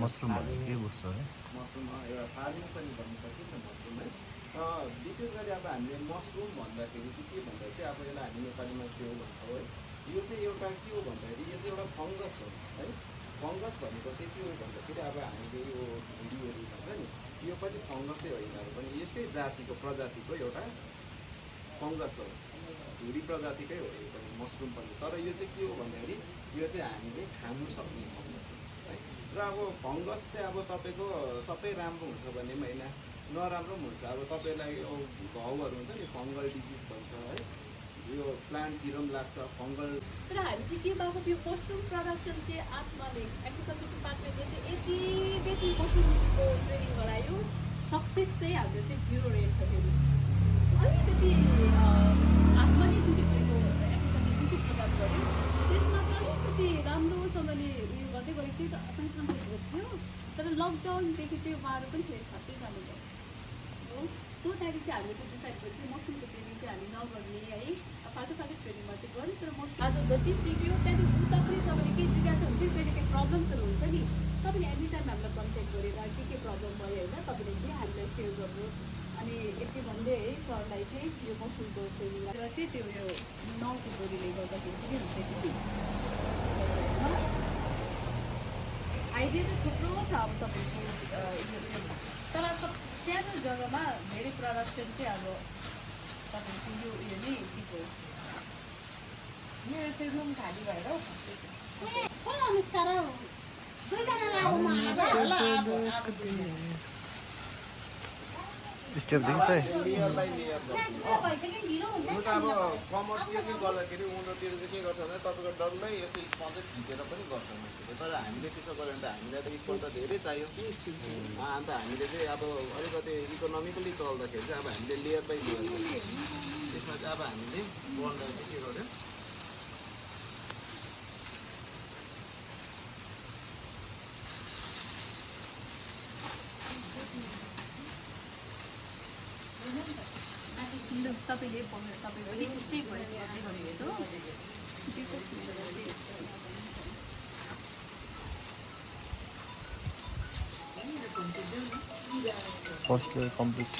Mushroom भनेको के बुझ्छ है? मसरुम एउटा फार्मिङ पनि भन्न सकिन्छ मसरुम है। विशेष गरी अब हामीले मसरुम भन्दाखेरि चाहिँ के भन्दा चाहिँ अब यसलाई हामी नेपालीमा च्याउ भन्छौँ है। यो चाहिँ एउटा के हो भन्दाखेरि यो चाहिँ एउटा फङ्गस हो है। फङ्गस भनेको चाहिँ के हो भन्दाखेरि अब हामीले यो ढुँडीहरू भन्छ नि, यो पनि फङ्गसै हो। यिनीहरू पनि यसकै जातिको प्रजातिको एउटा फङ्गस हो, ढुँडी प्रजातिकै हो यो पनि, मसरुम पनि। तर यो चाहिँ के हो भन्दाखेरि यो चाहिँ हामीले खानु सक्ने फङ्गस हो है। र अब फङ्गस चाहिँ अब तपाईँको सबै राम्रो हुन्छ भन्ने पनि होइन, नराम्रो पनि हुन्छ। अब तपाईँलाई यो घाउहरू हुन्छ नि, फङ्गल डिजिज भन्छ है, यो प्लान्टतिर पनि लाग्छ फङ्गल। तर हामी चाहिँ के भएको यो मसरुम प्रडक्सन चाहिँ आत्माले एग्रिकल्चर डिपार्टमेन्टले चाहिँ यति बेसी मसरुमको ट्रेनिङ गरायो, सक्सेस चाहिँ हाम्रो चाहिँ 0 रेट छ। फेरि अलिकति आत्माले जुन चाहिँ गरेको एग्रिकल्चर जुन चाहिँ प्रोग्राम गर्यो त्यसमा चाहिँ अलिकति राम्रोसँगले उयो गर्दै गरेको थियो। संस्थानको थियो, तर लकडाउनदेखि चाहिँ उहाँहरू पनि फेरि छाप्दै जानुभयो हो। सो त्यहाँदेखि चाहिँ हामीले चाहिँ डिसाइड गरेको थियो मसरुमको ट्रेनिङ चाहिँ हामी नगर्ने है, फाल्टो फाल्टो ट्रेनिङमा चाहिँ गर्ने। तर मसरुम आज जति सिक्यो त्यहाँदेखि उता पनि तपाईँले केही जिज्ञासा हुन्छ नि, कहिले केही प्रब्लम्सहरू हुन्छ नि, तपाईँले एनी टाइम हामीलाई कन्ट्याक्ट गरेर के प्रब्लम भयो होइन तपाईँले चाहिँ हामीलाई सेयर गर्नुहोस्। अनि यति भन्दै है सरलाई चाहिँ यो मसरुमको ट्रेनिङ गरेर चाहिँ त्यो यो नाउको बोलीले गर्दाखेरि चाहिँ के हुन्छ कि आइडिया चाहिँ थुप्रो छ अब तपाईँको तर सानो जग्गामा धेरै प्रडक्सन चाहिँ अब तपाईँको यो उयो नै ठिक हो। यो चाहिँ रुम खाली भएर स्टेप दिन्छ है। लेयरलाई लेयर हुनु त अब कमर्सियली गर्दाखेरि उनीहरूतिर चाहिँ के गर्छ भने तपाईँको डल्लै यस्तो स्पन्ज खिचेर पनि गर्छ मान्छेले। तर हामीले त्यसो गऱ्यो भने त हामीलाई त स्पन्ज त धेरै चाहियो। अन्त हामीले चाहिँ अब अलिकति इकोनोमिकली चल्दाखेरि चाहिँ अब हामीले लेयर बाई लेयर गर्छौँ। त्यसमा चाहिँ अब हामीले स्पन्जलाई चाहिँ के गर्यो, तपाईँले तपाईँको स्टे भएर गर्दै गर्नुहोस् हो। First layer complete.